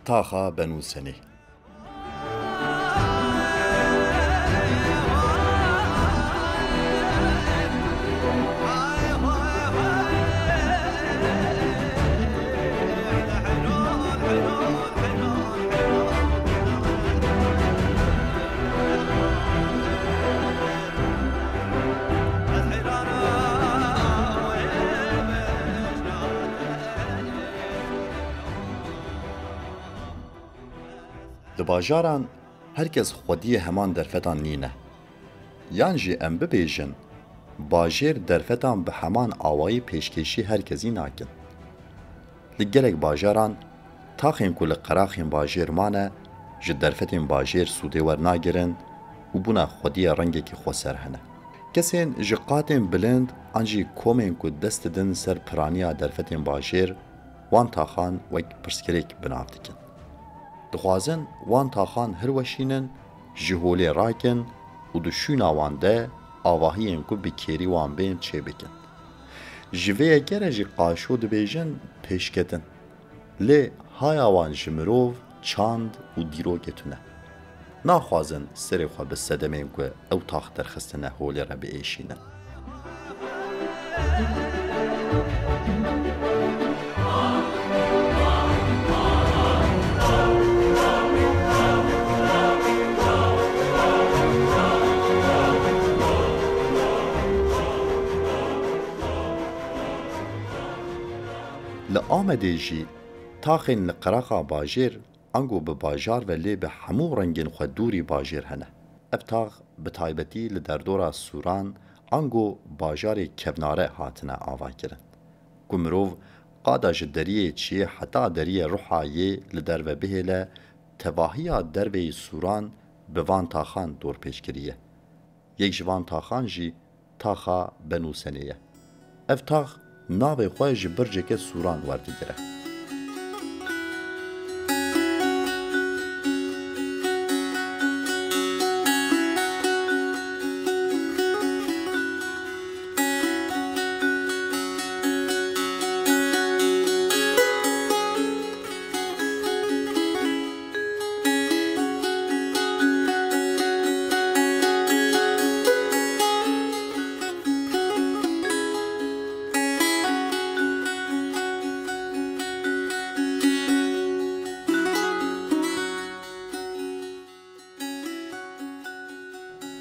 تاخا بنووسنێ Di bajaran herkes xwediyê heman derfetan nîne. Yan jî em bibêjin, bajêr derfetan bi heman awayî pêşkêşî herkesî nakin. Li gelek bajaran, taxên ku li qeraxên bajêr mane, ji derfetên bajêr sûdê wernagirin û bûna xwediya rengekî xweser hene. Kesên ji qatên bilind an jî komên ku dest didin ser piraniya derfetên bajêr, wan taxan wek pirsgirêk binav dikin. Dixwazin wan taxan hirweşînin, ji holê rakin û di şûna wan de avahiyên ku bi kêrî wan bên çêbikin. Ji vê yekere jî qaşo dibêjin pêşketin. Lê haya wan ji mirov, çand û dîrokê tune. Naxwazin serê xwe bi sedemên ku ew tax derxistine holê re biêşînin. Li Amedê jî taxên li qeraxa bajêr ango bi bajar ve lê bi hemû rengên xwe dûrî bajêr hene. Ev tax bi taybetî li derdora Sûran ango bajarê kevnare hatine avakirin. Ku mirov qada ji deriyê çiyê heta deriyê Rihayê li derve bihêle, tevahiya derveyî Sûran bi van taxan dor pêşkiriye. Yek ji van taxan jî taxa Benûsenê ye. Ev tax navê xwe ji birceke Sûran werdigire.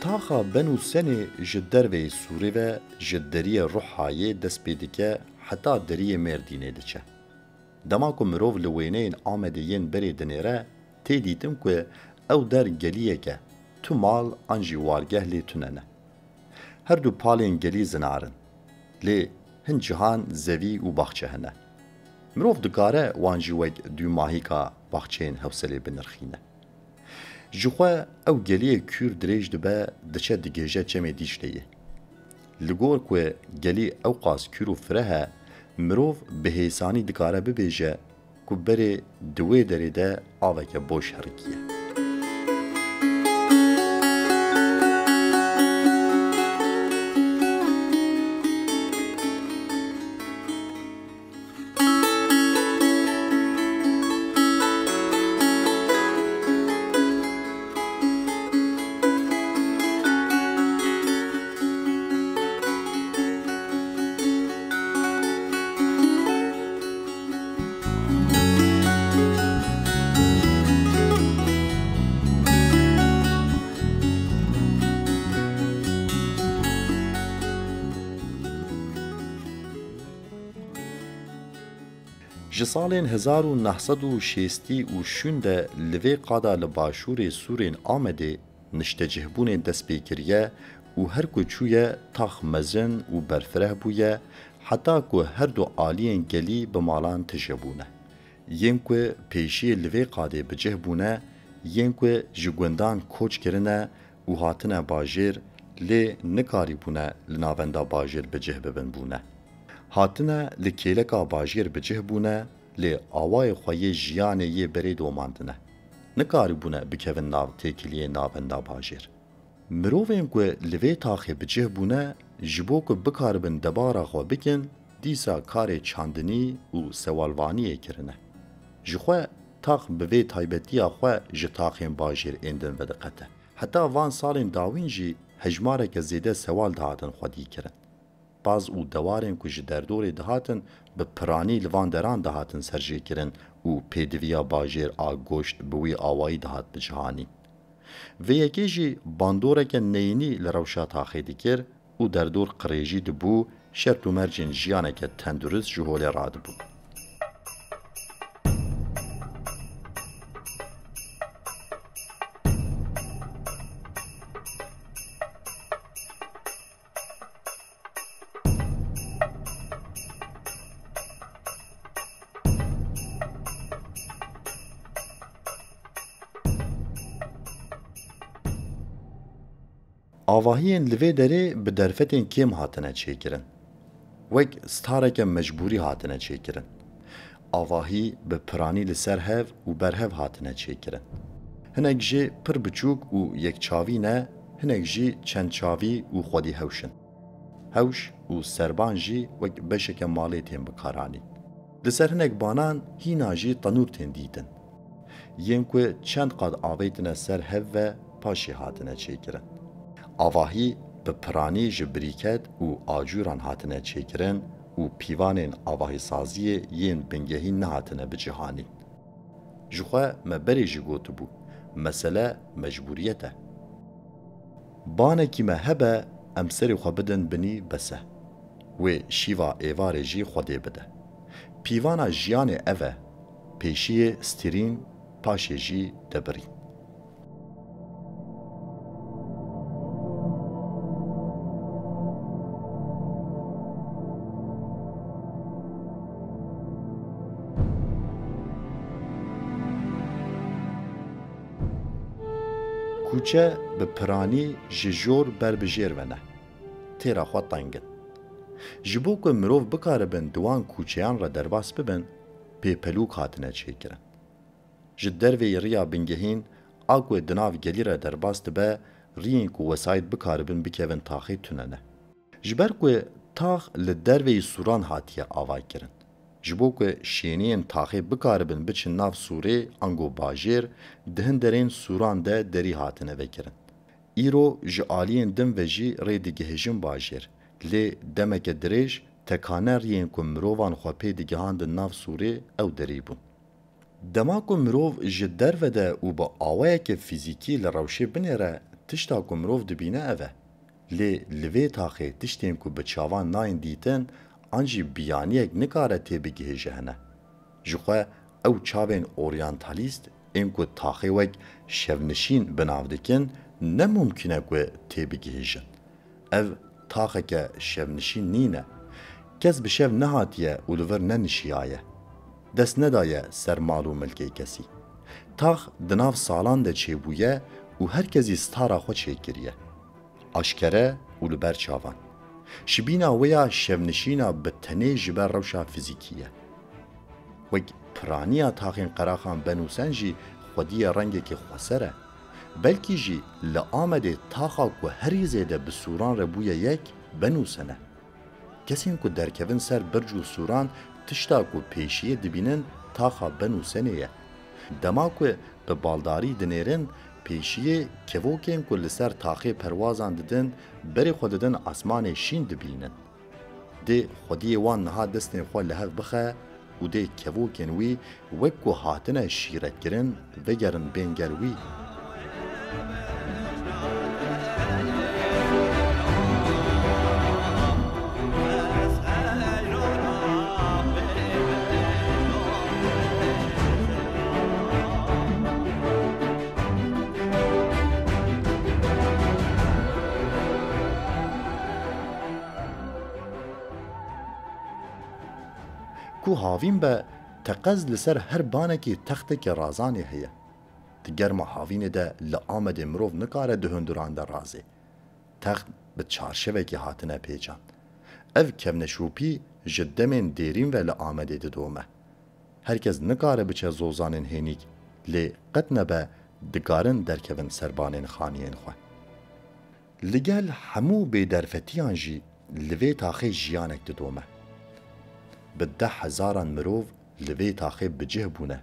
Taxa Benûsenê ji derveyê Sûrê ve ji deriyê Rihayê dest pê dike heta deriyê Mêrdînê diçe. Dema ku mirov li wêneyên Amedê yên berê dinêre, tê dîtin ku ew der geliyek e, tu mal an jî wargeh lê tune ne. Her du palên gelî zinarin. Lê hin cihan zevî û baxçe hene. Mirov dikare wan jî wek dû mahîka baxçeyên hewselê binirxîne. Ji xwe ew geliyê kûr dirêj dibe diçe digêje çemê Dîşleyê. Li gor ku gelî ew qas kûr û fireh e, mirov bi hêsanî dikare bibêje ku berê di wê derê de aveke boş herikiye. Ji salên 1960 û şûn de li vê qada li başûrê Sûrên Amedê niştecihbûnên dest pê kiriye û her ku çûye tax mezin û berfireh bûye, heta ku her du aliyên gelî bi malan tijebûne. Yên ku pêşiyê li vê qadê bicih bûne, yên ku ji gundan koç kirine û hatine bajêr, lê nikarîbûne li navenda bajêr bicih bibin bûne. Hatine li kêleka bajêr bicih bûne, lê awayê xwe yê jiyanê yê berê domandine. Nikarîbûne bikevin nav têkiliyê navenda bajêr. Mirovên ku li vê taxê bicih bûne, ji bo ku bikaribin debara xwe bikin, dîsa karê çandinî û sewalvaniyê kirine. Ji xwe تاق بوی تایبتیا خو ji taxên bajêr êndin vediqete. Heta van salên dawîn jî hejmareke zêde sewal dihatin xwedî kirin. Baz û dewarên ku ji derdorê dihatin bi piranî li van deran dihatin serjêkirin û pêdiviya bajêr a goşt bi wî awayî dihat bi cihanî. Vê yekê jî bandoreke neyînî li rewşa taxê dikir û derdor qirêjî dibû, şert û mercên jiyaneke tendurist ji holê radibû. Avahiyên li vê derê bi derfetên kêm hatine çêkirin. Wek stareke mecbûrî hatine çêkirin. Avahî bi piranî li ser hev û berhev hatine çêkirin. Hinek jê pir biçûk û yekçavî ne, hinek jî çendçavî û xwedî hewş in. Hewş û serban jî wek beşeke malê tên bikaranîn. Li ser hinek banan hîna jî tenûr tên dîtin. Yên ku çend qat avê tune ser hev ve paşê hatine çêkirin. Avahî bi piranî ji birîket û acûran hatine çêkirin û pîvanên avahîsaziyê yên bingehîn nehatine bi cihanîn. Ji xwe me berê jî gotibû, mesele mecbûriyet e. Banekî me hebe em serê xwe bidin binî bes e. Wê şîva êvarê jî Xwedê bide. Pîvana jiyanê ev e, pêşiyê stîrîn, paşê jî debirîn. Kûçe bi piranî ji jor berbijêr vene. Têra xwe tengin. Ji bo ku mirov bikaribin diwan kûçeyan re derbas bibin, pêpelûk hatine çêkirin. Ji dervê riya bingehîn, a ku di nav gelî re derbas dibe, riyên ku wesayît bikaribin bikevin taxê tunene. Ji ber ku tax li derveyî sûran hatiye avakirin. Ji bo ku şêniyên taxê bikaribin biçin nav sûrê ango bajêr, di hin derên sûran de derî hatine vekirin. Îro ji aliyên din ve jî rê digihêjin bajêr, lê demeke dirêj tekane riyên ku mirovan xwe pê digihandin nav sûrê ew derî bûn. Dema ku mirov ji derve de û bi awayeke fîzîkî li rewşê binêre, tişta ku mirov dibîne ev e. Lê li vê taxê tiştên ku bi çavan nayên dîtin, an jî biyaniyek nikare tê bigihêje hene. Ji xwe ew çavên oryantalîst ên ku taxê wek şevnişîn bi nav dikin, nemumkîn e ku tê bigihêjin. Ev taxeke şevnişîn nîne. Kes bi şev nehatiye û li vir nenişiyaye. Dest nedaye ser mal û milkê kesî. Tax di nav salan de çêbûye û herkesî stara xwe çêkiriye. Aşkere û li ber çavan. Şibîna wê ya şevnişîna bi tenê ji ber rewşa fîzîkî ye. Wek piraniya taxên qeraxan benûsen jî xwedîya rengekê xweser e. Belkî jî li Amedê taxa ku herî zêde bi sûran re bûye yek, benûsene. Kesên ku derkevin ser birc û sûran, tişta ku pêşiyê dibînin taxa benûsenê ye. Dema ku bi baldarî dinêrin, pêşiyê kevokên ku li ser taxê perwazan didin, berê xwe didin asmanê şîn dibînin. Dê Xwediyê wan niha destên xwe li hev bixe û dê kevokên wî wek ku hatine şîretkirin vegerin bên ger wî. Ku havîn be teqez li ser her banekî textekê razanê heye. Di germa havînê de li Amedê mirov nikare di hunduran de razê. Text bi çarşevekê hatine pêçan. Ev kevneşûpî ji demên dêrîn ve li Amedê didome. Herkes nikare biçe zozanên hênîk, lê qet nebe dikarin derkevin serbanên xaniyên xwe. Li gel hemû bêderfetiyan jî li vê taxê jiyanek didome. Bi 10,000 mirov li vê taxê bicih bûne.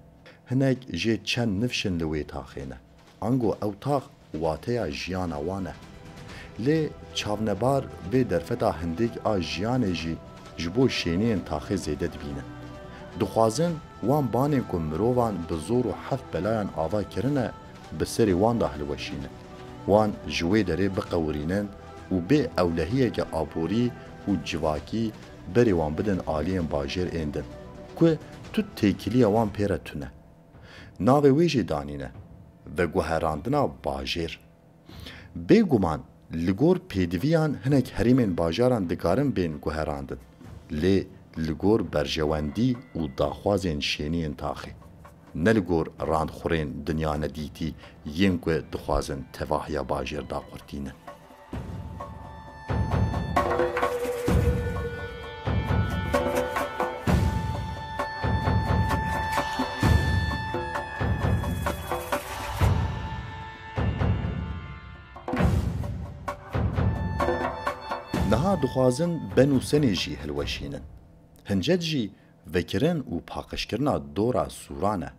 هنک جه چند نفشن لوی تاخینه انگو او تاخ واتیا جیان وانه لی چاونبار به درفتا هندگ آ جیان جی جبو شینین تاخی زیده دبینه دخوازن وان بانین که مروان بزور و حف بلایان آوا کرنه بسری وان دا هلوشینه وان جوی داره بقورینن و به اولهیه که آبوری و جواکی بری وان بدن آلین باجر ایندن که تو تیکیلی وان پیره تونه ناوی ویجی دانینه و گوهراندنا باجر بگومان لگور پیدویان هنک هریمین باجاران دکارن بین گوهراندن لی لگور برجواندی و داخوازین شینین تاخی نه لگور راندخورین دنیا ندیتی ین که دخوازن تواهیا باجر دا قرتینه نها دخوازن بنو سنی جی هلوشینن هنجد جی وکرن و پاقشکرنا دورا سورانه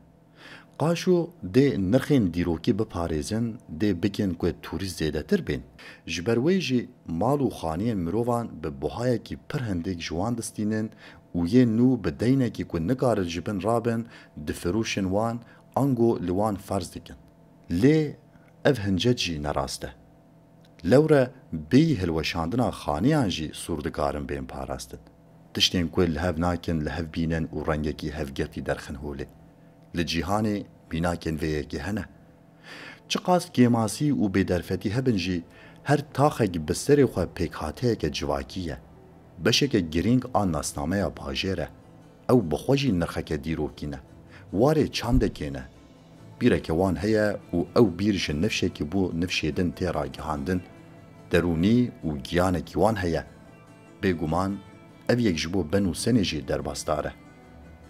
قاشو ده نرخین دیروکی بپارێزن ده بکن که توریست زیده تر بین جبروی جی مال و خانین مروان به بوهایه کی پر هندگ جوان دستینن و یه نو به دینه کی که نکارد جبن رابن دفروشن وان انگو لوان فرض دکن لی اف هنجد جی نراسته لوره بی هلوشاندنا خانیان جی سوردگارن بین پاراستن تشتین که لحف ناکن لحف بینن و رنگکی هفگتی درخن هوله لجیهانی بیناکن ویکی هنه چقاس گیماسی و بیدرفتی هبن جی هر تاخک بسری خواه پیکاته که جواکیه بشه که گرینگ آن ناسنامه باجره او بخوجی نرخک دیروکینه واره چانده کینه بیره که وان هیا و او بیرش نفشه که بو نفشیدن تیرا گهاندن درونی و گیانه که وان هیا بگومان او یک جبو بنو سنی جی در باستاره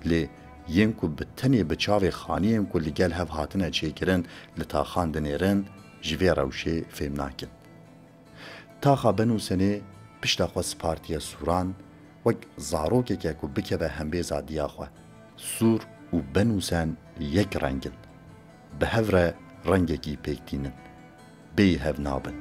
لی ین کو بتنی بچاوی خانیم کو لگل هف هاتنه چیکرن لتا خاندنیرن جوی روشه فهم ناکن تاخا بنو سنه پشتا خوا سپارتیا سوران وک زاروکه که کو بکه به همبیزا دیا خوا سور و بنو سن یک رنگن به هفره رنگکی پیکتینن بی هف نابن